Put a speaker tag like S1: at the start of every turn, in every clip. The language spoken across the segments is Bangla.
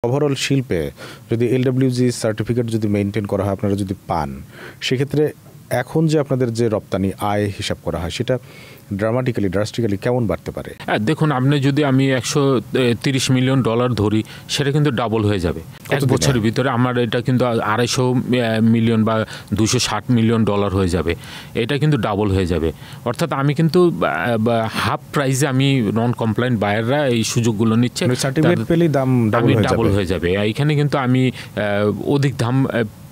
S1: ওভারঅল শিল্পে যদি এলডব্লিউজি সার্টিফিকেট যদি মেনটেন করা হয়, আপনারা যদি পান, সেক্ষেত্রে এখন যে আপনাদের যে রপ্তানি আয় হিসাব করা হয় সেটা ড্রাস্টিক্যালি কেমন বাড়তে পারে?
S2: দেখুন, আপনি যদি আমি $130 মিলিয়ন ধরি, সেটা কিন্তু ডাবল হয়ে যাবে এক বছরের ভিতরে। আমার এটা কিন্তু $250 মিলিয়ন বা $260 মিলিয়ন হয়ে যাবে। এটা কিন্তু ডাবল হয়ে যাবে। অর্থাৎ আমি কিন্তু হাফ প্রাইসে আমি নন কমপ্লায়েন্ট বায়াররা এই সুযোগগুলো নিচ্ছে,
S1: সার্টিফিকেট পেলেই দাম
S2: ডাবল হয়ে যাবে। এইখানে কিন্তু আমি অধিক দাম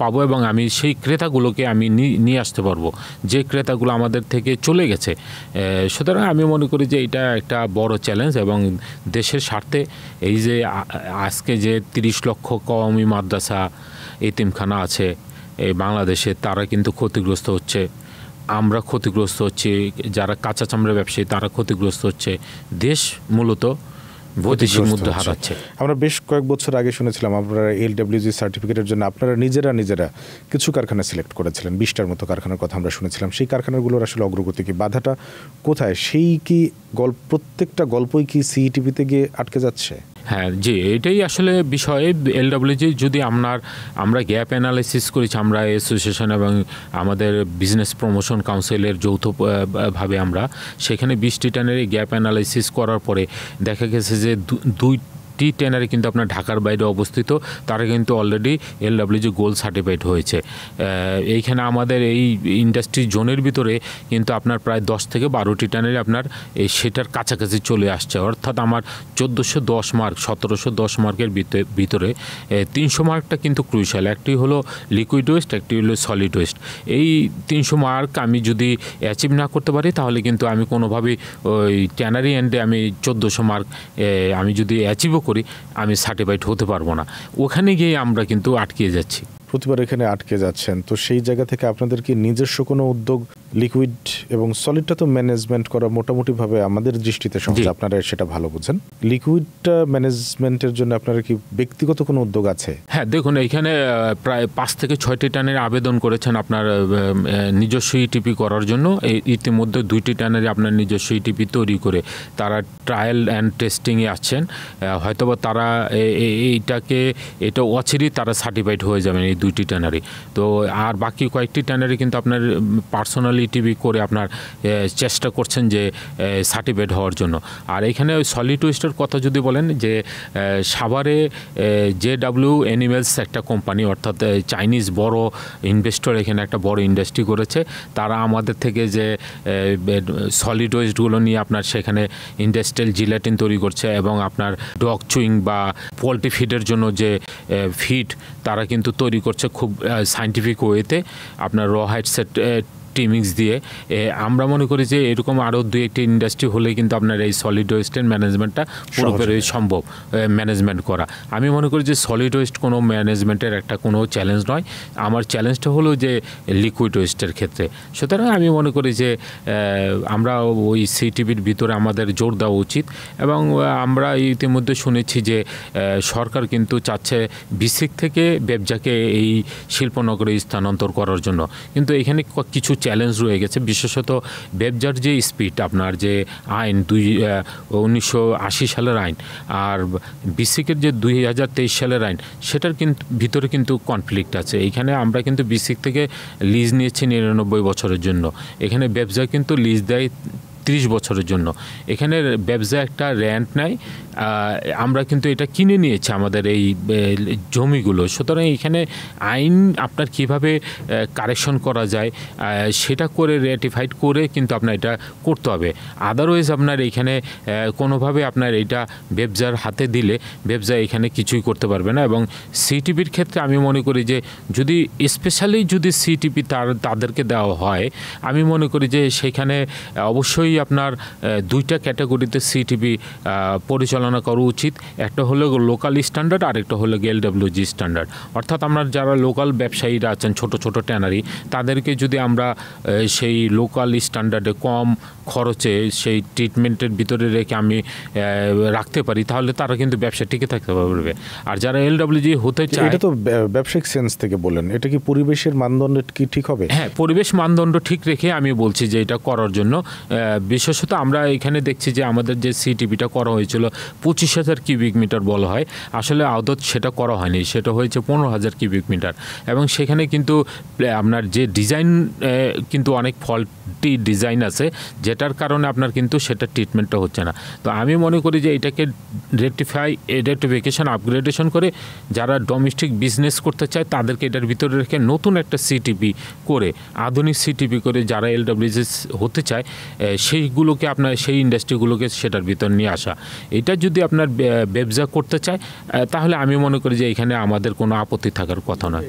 S2: পাবো এবং আমি সেই ক্রেতাগুলোকে আমি নিয়ে আসতে পারবো যে ক্রেতাগুলো আমাদের থেকে চলে গেছে। সুতরাং আমি মনে করি যে এটা একটা বড় চ্যালেঞ্জ এবং দেশের স্বার্থে এই যে আজকে যে 30 লক্ষ কওমি মাদ্রাসা এতিমখানা আছে এই বাংলাদেশে, তারা কিন্তু ক্ষতিগ্রস্ত হচ্ছে, আমরা ক্ষতিগ্রস্ত হচ্ছি, যারা কাঁচা চামড়া ব্যবসায়ী তারা ক্ষতিগ্রস্ত হচ্ছে, দেশ মূলত বৈদেশিক মুদ্রা হারাচ্ছে।
S1: আমরা বেশ কয়েক বছর আগে শুনেছিলাম আপনারা এলডব্লিউজি সার্টিফিকেটের জন্য আপনারা নিজেরা কিছু কারখানা সিলেক্ট করেছিলেন, 20টার মতো কারখানার কথা আমরা শুনেছিলাম। সেই কারখানাগুলোর আসলে অগ্রগতি কি, বাধাটা কোথায়? সেই কি প্রত্যেকটা গল্পই কি সিইটিপিতে গিয়ে আটকে যাচ্ছে?
S2: হ্যাঁ জি, এটাই আসলে বিষয়। এলডব্লিউজি যদি আমরা গ্যাপ অ্যানালাইসিস করেছি, আমরা অ্যাসোসিয়েশন এবং আমাদের বিজনেস প্রমোশন কাউন্সিলের যৌথভাবে আমরা সেখানে 20টি ট্যানারি গ্যাপ অ্যানালাইসিস করার পরে দেখা গেছে যে 2টি ট্যানারি কিন্তু আপনার ঢাকার বাইরে অবস্থিত, তারা কিন্তু অলরেডি এলডব্লিউজি গোল্ড সার্টিফাইড হয়েছে। এইখানে আমাদের এই ইন্ডাস্ট্রি জোনের ভিতরে কিন্তু আপনার প্রায় 10 থেকে 12টি ট্যানারি আপনার সেটার কাছাকাছি চলে আসছে। অর্থাৎ আমার 1410 মার্ক 1710 মার্কের ভিতরে 300 মার্কটা কিন্তু ক্রুশাল। একটি হলো লিকুইড ওয়েস্ট, একটি হলো সলিড ওয়েস্ট। এই 300 মার্ক আমি যদি অ্যাচিভ না করতে পারি তাহলে কিন্তু আমি কোনোভাবেই ওই ট্যানারি এন্ডে আমি 1400 মার্ক আমি যদি অ্যাচিভও করি আমি সার্টিফাইড হতে পারবো না। ওখানে গিয়ে আমরা কিন্তু আটকে যাচ্ছি,
S1: প্রতিবার এখানে আটকে যাচ্ছেন। তো সেই জায়গা থেকে আপনাদের কি নিজস্ব কোনো উদ্যোগ, লিকুইড এবং সলিডটা তো ম্যানেজমেন্ট করা মোটামুটিভাবে আমাদের দৃষ্টিতে সহজ, আপনারা সেটা ভালো বুঝেন, লিকুইডটা ম্যানেজমেন্টের জন্য আপনারা কি ব্যক্তিগত কোনো উদ্যোগ আছে?
S2: হ্যাঁ দেখুন, এইখানে প্রায় 5 থেকে 6টি ট্যানারি আবেদন করেছেন আপনার নিজস্ব ইটিপি করার জন্য। ইতিমধ্যে 2টি ট্যানারি আপনার নিজস্ব ইটিপি তৈরি করে তারা ট্রায়াল অ্যান্ড টেস্টিংয়ে আছেন। হয়তোবা তারা এটা অচিরেই তারা সার্টিফাইড হয়ে যাবেন এই 2টি ট্যানারি। তো আর বাকি কয়েকটি ট্যানারি কিন্তু আপনার পার্সোনাল ইটিপি করে আপনার চেষ্টা করছেন যে সার্টিফাইড হওয়ার জন্য। আর এখানে ওই সলিড ওয়েস্টের কথা যদি বলেন, যে সাভারে JW অ্যানিমেলস একটা কোম্পানি, অর্থাৎ চাইনিজ বড় ইনভেস্টর এখানে একটা বড় ইন্ডাস্ট্রি করেছে। তারা আমাদের থেকে যে সলিড ওয়েস্টগুলো নিয়ে আপনার সেখানে ইন্ডাস্ট্রিয়াল জিলেটিন তৈরি করছে এবং আপনার ডগ চুইং বা পোলট্রি ফিডের জন্য যে ফিড তারা কিন্তু তৈরি করছে খুব সায়েন্টিফিক ওয়েতে আপনার র হাইট সেট টিমিক্স দিয়ে। আমরা মনে করি যে এরকম আরও 2-1টি ইন্ডাস্ট্রি হলে কিন্তু আপনার এই সলিড ওয়েস্টের ম্যানেজমেন্টটা পুরোপুরি সম্ভব ম্যানেজমেন্ট করা। আমি মনে করি যে সলিড ওয়েস্ট কোনো ম্যানেজমেন্টের একটা কোনো চ্যালেঞ্জ নয়, আমার চ্যালেঞ্জটা হলো যে লিকুইড ওয়েস্টের ক্ষেত্রে। সুতরাং আমি মনে করি যে আমরা ওই সিটিভির ভিতরে আমাদের জোর দেওয়া উচিত। এবং আমরা ইতিমধ্যে শুনেছি যে সরকার কিন্তু চাচ্ছে বিসিক থেকে ব্যবসাকে এই শিল্পনগরে স্থানান্তর করার জন্য, কিন্তু এখানে কিছু চ্যালেঞ্জ রয়ে গেছে। বিশেষত ব্যবসার যে স্পিড, আপনার যে আইন 1980 সালের আইন আর বিসিকের যে 2023 সালের আইন, সেটার কিন্তু ভিতরে কিন্তু কনফ্লিক্ট আছে। এইখানে আমরা কিন্তু বিসিক থেকে লিজ নিয়েছি 99 বছরের জন্য, এখানে ব্যবসা কিন্তু লিজ দেয় 30 বছরের জন্য। এখানে ব্যবসা একটা রেন্ট নেয়, আমরা কিন্তু এটা কিনে নিয়েছি আমাদের এই জমিগুলো। সুতরাং এখানে আইন আপনার কিভাবে কারেকশন করা যায় সেটা করে রেটিফাইড করে কিন্তু আপনার এটা করতে হবে। আদারওয়াইজ আপনার এইখানে কোনোভাবে আপনার এইটা ব্যবসার হাতে দিলে ব্যবসা এখানে কিছুই করতে পারবে না। এবং সিটিপির ক্ষেত্রে আমি মনে করি যে যদি স্পেশালি যদি সিটিপি তাদেরকে দেওয়া হয়, আমি মনে করি যে সেখানে অবশ্যই আপনার 2টা ক্যাটাগরিতে সিটিপি পরিচালনা করা উচিত। একটা হলো লোকাল স্ট্যান্ডার্ড আর একটা হলো এলডব্লিউজি স্ট্যান্ডার্ড। অর্থাৎ আমরা যারা লোকাল ব্যবসায়ীরা আছেন ছোট ছোট ট্যানারি, তাদেরকে যদি আমরা সেই লোকাল স্ট্যান্ডার্ডে কম খরচে সেই ট্রিটমেন্টের ভিতরে রেখে আমি রাখতে পারি, তাহলে তারা কিন্তু ব্যবসা টিকে থাকতে পারবে। আর যারা এলডব্লিউজি হতে চায়,
S1: এটা তো ব্যবসায়িক সেন্স থেকে বলেন, এটা কি পরিবেশের মানদণ্ড কি ঠিক হবে?
S2: হ্যাঁ, পরিবেশ মানদণ্ড ঠিক রেখে আমি বলছি যে এটা করার জন্য বিশেষত আমরা এখানে দেখছি যে আমাদের যে সিটিপিটা করা হয়েছিল 25,000 কিউবিক মিটার বলা হয়, আসলে আদত সেটা করা হয়নি, সেটা হয়েছে 15,000 কিউবিক মিটার। এবং সেখানে কিন্তু আপনার যে ডিজাইন কিন্তু অনেক ফল্টি ডিজাইন আছে, যেটার কারণে আপনার কিন্তু সেটা ট্রিটমেন্টটা হচ্ছে না। তো আমি মনে করি যে এটাকে রেকটিফিকেশন আপগ্রেডেশন করে যারা ডোমেস্টিক বিজনেস করতে চায় তাদেরকে এটার ভিতরে রেখে নতুন একটা সিটিপি করে, আধুনিক সিটিপি করে যারা এলডব্লিউএস হতে চায় সেইগুলোকে আপনার সেই ইন্ডাস্ট্রিগুলোকে সেটার ভিতর নিয়ে আসা। এটা যদি আপনার ব্যবসা করতে চায় তাহলে আমি মনে করি যে এখানে আমাদের কোনো আপত্তি থাকার কথা নয়।